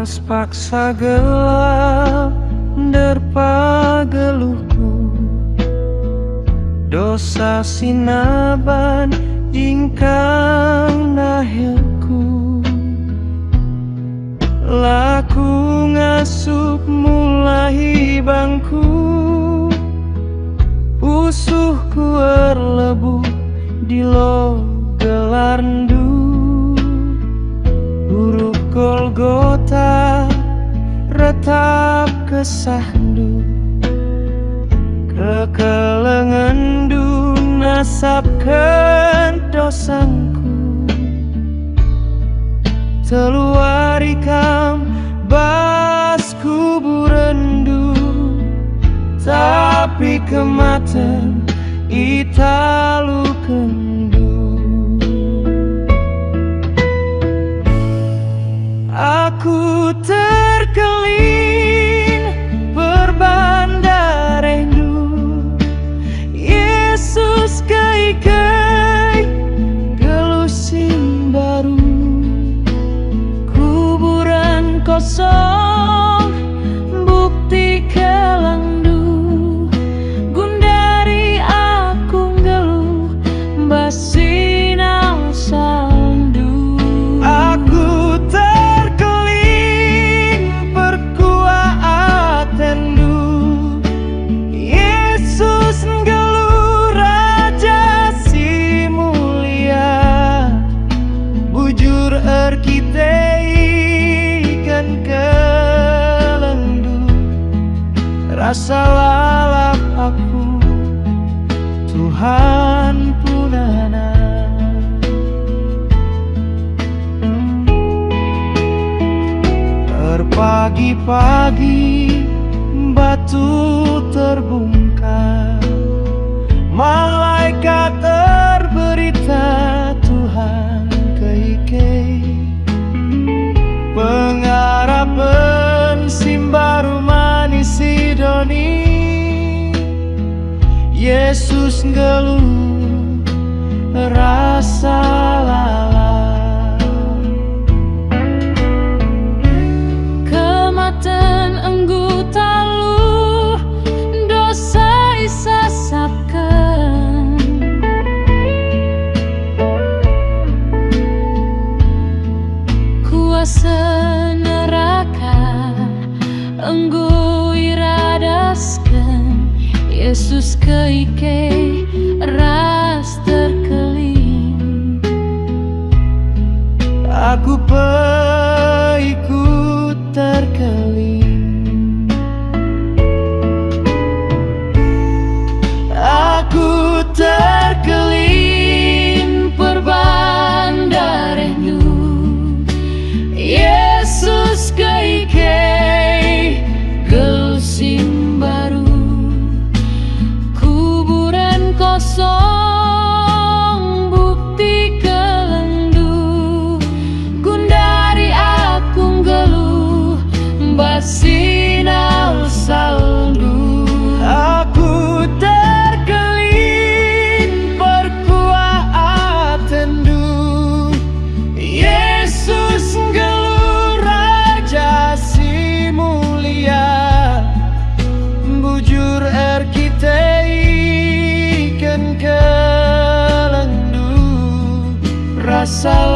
Panas paksa gelap derpa geluhku, dosa sinaban jingkang nahilku. Laku ngasup mulai bangku, pusuhku erlebu di lo gelarndu. Huruf Golgota retap kesahdu, kekelengendu nasabkan dosangku. Teluari kam bas kuburendu, tapi kematian italu kendu. Aku terkelin berbandar rindu, Yesus kai-kai gelusin baru. Kuburan kosong bukti kelangdu, gundari aku geluh basinal saldu. Aku rasa lalap aku, Tuhan punana. Terpagi-pagi batu terbungkam, malaikat terberita Tuhan keike. Pengharapan simbaru manis Sidoni, Yesus ngeluh rasa lalap. Kematian enggu talu dosa isasapkan, kuasa neraka enggu iradaskan. Yesus keike ras terkeling, aku ikut terkeling. Aku terkeling berbandar rindu, Yesus keike gelusin baru. Kuburan kosong bukti kelendu, gundari aku geluh basinal saldu. Aku terkelin berkuat tendu, Yesus geluh raja si mulia. Bujur kita ikan kelendu, rasa lalap aku, Tuhan punana.